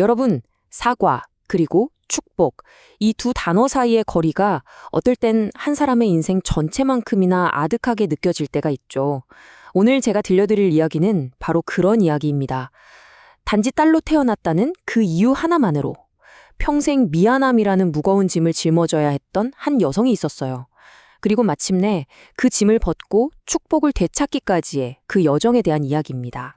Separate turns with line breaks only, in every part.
여러분, 사과, 그리고 축복, 이 두 단어 사이의 거리가 어떨 땐 한 사람의 인생 전체만큼이나 아득하게 느껴질 때가 있죠. 오늘 제가 들려드릴 이야기는 바로 그런 이야기입니다. 단지 딸로 태어났다는 그 이유 하나만으로 평생 미안함이라는 무거운 짐을 짊어져야 했던 한 여성이 있었어요. 그리고 마침내 그 짐을 벗고 축복을 되찾기까지의 그 여정에 대한 이야기입니다.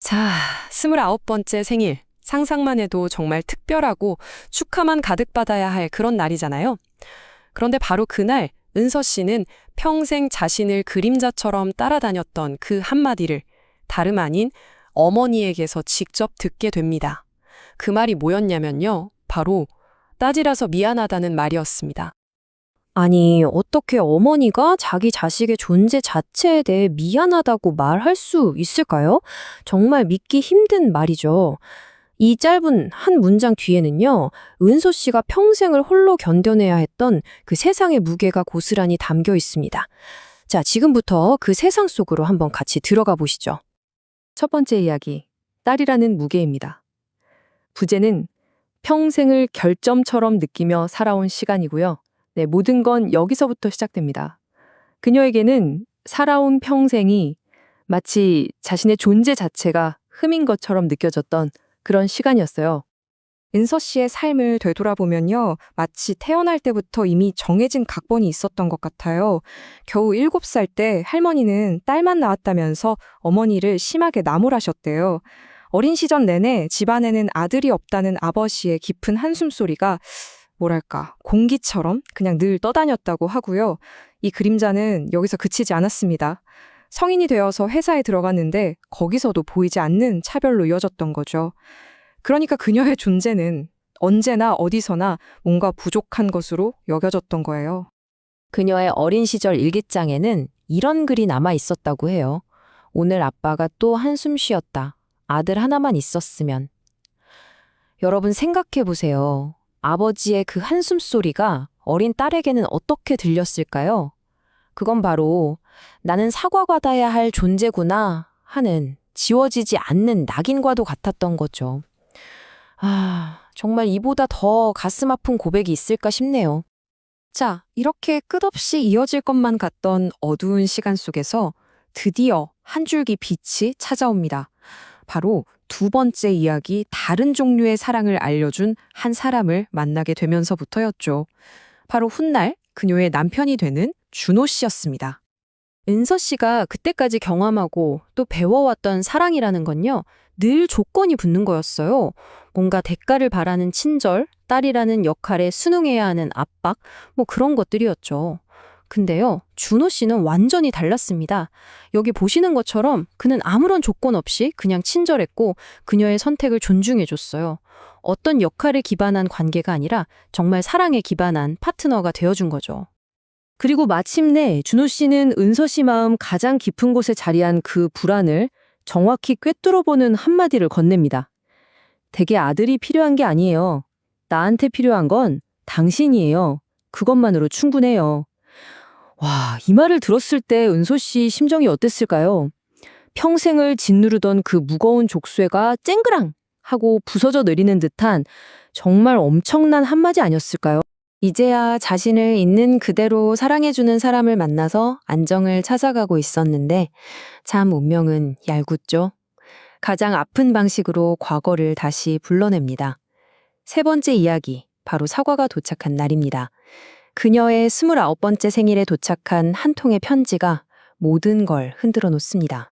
자, 29번째 생일. 상상만 해도 정말 특별하고 축하만 가득 받아야 할 그런 날이잖아요. 그런데 바로 그날 은서 씨는 평생 자신을 그림자처럼 따라다녔던 그 한마디를 다름 아닌 어머니에게서 직접 듣게 됩니다. 그 말이 뭐였냐면요. 바로 따지라서 미안하다는 말이었습니다.
아니, 어떻게 어머니가 자기 자식의 존재 자체에 대해 미안하다고 말할 수 있을까요? 정말 믿기 힘든 말이죠. 이 짧은 한 문장 뒤에는요, 은소 씨가 평생을 홀로 견뎌내야 했던 그 세상의 무게가 고스란히 담겨 있습니다. 자, 지금부터 그 세상 속으로 한번 같이 들어가 보시죠. 첫 번째 이야기, 딸이라는 무게입니다. 부제는 평생을 결점처럼 느끼며 살아온 시간이고요. 네, 모든 건 여기서부터 시작됩니다. 그녀에게는 살아온 평생이 마치 자신의 존재 자체가 흠인 것처럼 느껴졌던 그런 시간이었어요.
은서 씨의 삶을 되돌아보면요. 마치 태어날 때부터 이미 정해진 각본이 있었던 것 같아요. 겨우 7살 때 할머니는 딸만 낳았다면서 어머니를 심하게 나무라셨대요. 어린 시절 내내 집안에는 아들이 없다는 아버지의 깊은 한숨소리가 뭐랄까 공기처럼 그냥 늘 떠다녔다고 하고요. 이 그림자는 여기서 그치지 않았습니다. 성인이 되어서 회사에 들어갔는데 거기서도 보이지 않는 차별로 이어졌던 거죠. 그러니까 그녀의 존재는 언제나 어디서나 뭔가 부족한 것으로 여겨졌던 거예요.
그녀의 어린 시절 일기장에는 이런 글이 남아 있었다고 해요. 오늘 아빠가 또 한숨 쉬었다. 아들 하나만 있었으면. 여러분 생각해 보세요. 아버지의 그 한숨 소리가 어린 딸에게는 어떻게 들렸을까요? 그건 바로 나는 사과받아야 할 존재구나 하는 지워지지 않는 낙인과도 같았던 거죠. 정말 이보다 더 가슴 아픈 고백이 있을까 싶네요.
자, 이렇게 끝없이 이어질 것만 같던 어두운 시간 속에서 드디어 한 줄기 빛이 찾아옵니다. 바로 두 번째 이야기, 다른 종류의 사랑을 알려준 한 사람을 만나게 되면서부터였죠. 바로 훗날 그녀의 남편이 되는 준호 씨였습니다.
은서 씨가 그때까지 경험하고 또 배워왔던 사랑이라는 건요, 늘 조건이 붙는 거였어요. 뭔가 대가를 바라는 친절, 딸이라는 역할에 순응해야 하는 압박, 뭐 그런 것들이었죠. 근데요, 준호 씨는 완전히 달랐습니다. 여기 보시는 것처럼 그는 아무런 조건 없이 그냥 친절했고 그녀의 선택을 존중해줬어요. 어떤 역할에 기반한 관계가 아니라 정말 사랑에 기반한 파트너가 되어준 거죠. 그리고 마침내 준호 씨는 은서 씨 마음 가장 깊은 곳에 자리한 그 불안을 정확히 꿰뚫어보는 한마디를 건넵니다. 대개 아들이 필요한 게 아니에요. 나한테 필요한 건 당신이에요. 그것만으로 충분해요. 와, 이 말을 들었을 때 은소 씨 심정이 어땠을까요? 평생을 짓누르던 그 무거운 족쇄가 쨍그랑 하고 부서져 내리는 듯한 정말 엄청난 한마디 아니었을까요? 이제야 자신을 있는 그대로 사랑해주는 사람을 만나서 안정을 찾아가고 있었는데 참 운명은 얄궂죠. 가장 아픈 방식으로 과거를 다시 불러냅니다. 세 번째 이야기, 바로 사과가 도착한 날입니다. 그녀의 29번째 생일에 도착한 한 통의 편지가 모든 걸 흔들어 놓습니다.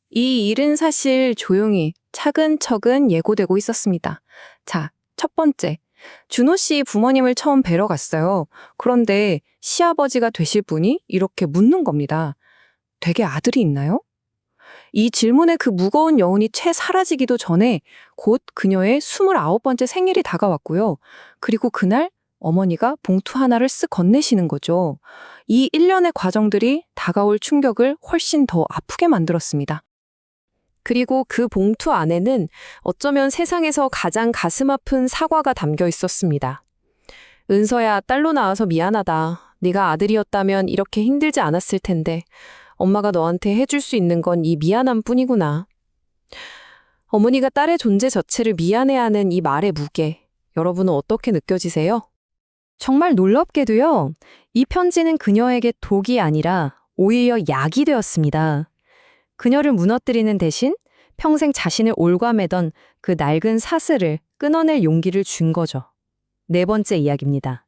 이 일은 사실 조용히 차근차근 예고되고 있었습니다. 자, 첫 번째. 준호 씨 부모님을 처음 뵈러 갔어요. 그런데 시아버지가 되실 분이 이렇게 묻는 겁니다. 되게 아들이 있나요? 이 질문의 그 무거운 여운이 채 사라지기도 전에 곧 그녀의 29번째 생일이 다가왔고요. 그리고 그날 어머니가 봉투 하나를 쓱 건네시는 거죠. 이 일련의 과정들이 다가올 충격을 훨씬 더 아프게 만들었습니다. 그리고 그 봉투 안에는 어쩌면 세상에서 가장 가슴 아픈 사과가 담겨 있었습니다. 은서야, 딸로 낳아서 미안하다. 네가 아들이었다면 이렇게 힘들지 않았을 텐데 엄마가 너한테 해줄 수 있는 건 이 미안함뿐이구나.
어머니가 딸의 존재 자체를 미안해하는 이 말의 무게, 여러분은 어떻게 느껴지세요?
정말 놀랍게도요. 이 편지는 그녀에게 독이 아니라 오히려 약이 되었습니다. 그녀를 무너뜨리는 대신 평생 자신을 올가매던 그 낡은 사슬을 끊어낼 용기를 준 거죠. 네 번째 이야기입니다.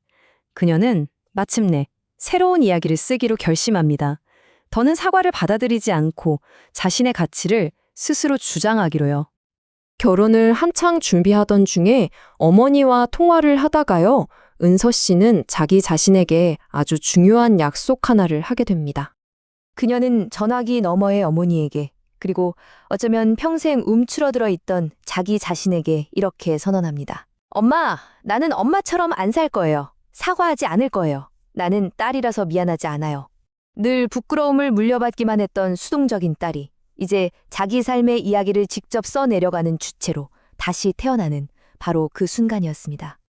그녀는 마침내 새로운 이야기를 쓰기로 결심합니다. 더는 사과를 받아들이지 않고 자신의 가치를 스스로 주장하기로요. 결혼을 한창 준비하던 중에 어머니와 통화를 하다가요. 은서 씨는 자기 자신에게 아주 중요한 약속 하나를 하게 됩니다. 그녀는 전화기 너머의 어머니에게 그리고 어쩌면 평생 움츠러들어 있던 자기 자신에게 이렇게 선언합니다. 엄마, 나는 엄마처럼 안 살 거예요. 사과하지 않을 거예요. 나는 딸이라서 미안하지 않아요. 늘 부끄러움을 물려받기만 했던 수동적인 딸이 이제 자기 삶의 이야기를 직접 써내려가는 주체로 다시 태어나는 바로 그 순간이었습니다.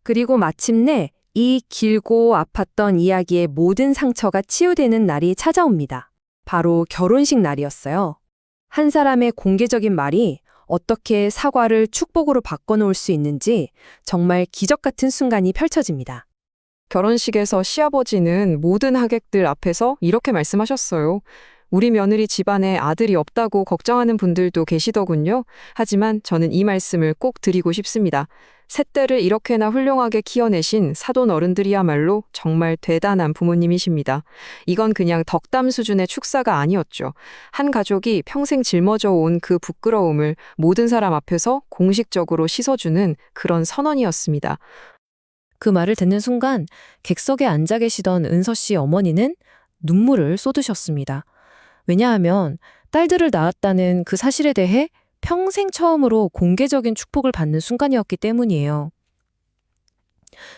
그리고 마침내 이 길고 아팠던 이야기의 모든 상처가 치유되는 날이 찾아옵니다. 바로 결혼식 날이었어요. 한 사람의 공개적인 말이 어떻게 사과를 축복으로 바꿔놓을 수 있는지 정말 기적 같은 순간이 펼쳐집니다.
결혼식에서 시아버지는 모든 하객들 앞에서 이렇게 말씀하셨어요. 우리 며느리 집안에 아들이 없다고 걱정하는 분들도 계시더군요. 하지만 저는 이 말씀을 꼭 드리고 싶습니다. 셋째를 이렇게나 훌륭하게 키워내신 사돈 어른들이야말로 정말 대단한 부모님이십니다. 이건 그냥 덕담 수준의 축사가 아니었죠. 한 가족이 평생 짊어져 온 그 부끄러움을 모든 사람 앞에서 공식적으로 씻어주는 그런 선언이었습니다.
그 말을 듣는 순간 객석에 앉아 계시던 은서 씨 어머니는 눈물을 쏟으셨습니다. 왜냐하면 딸들을 낳았다는 그 사실에 대해 평생 처음으로 공개적인 축복을 받는 순간이었기 때문이에요.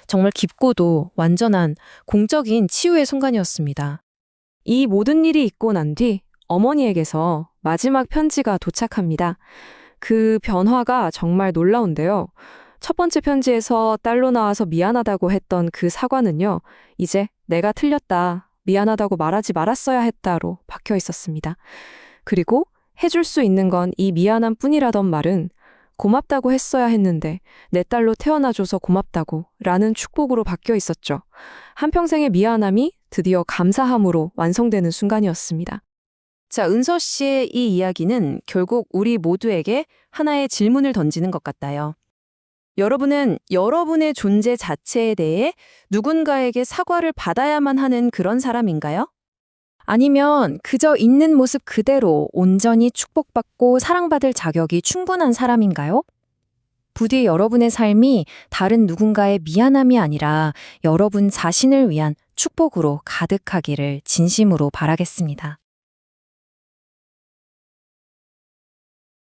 정말 깊고도 완전한 공적인 치유의 순간이었습니다.
이 모든 일이 있고 난 뒤 어머니에게서 마지막 편지가 도착합니다. 그 변화가 정말 놀라운데요. 첫 번째 편지에서 딸로 나와서 미안하다고 했던 그 사과는요. 이제 내가 틀렸다, 미안하다고 말하지 말았어야 했다로 박혀 있었습니다. 그리고 해줄 수 있는 건 이 미안함 뿐이라던 말은 고맙다고 했어야 했는데 내 딸로 태어나줘서 고맙다고 라는 축복으로 바뀌어 있었죠. 한평생의 미안함이 드디어 감사함으로 완성되는 순간이었습니다.
자, 은서 씨의 이 이야기는 결국 우리 모두에게 하나의 질문을 던지는 것 같아요. 여러분은 여러분의 존재 자체에 대해 누군가에게 사과를 받아야만 하는 그런 사람인가요? 아니면 그저 있는 모습 그대로 온전히 축복받고 사랑받을 자격이 충분한 사람인가요? 부디 여러분의 삶이 다른 누군가의 미안함이 아니라 여러분 자신을 위한 축복으로 가득하기를 진심으로 바라겠습니다.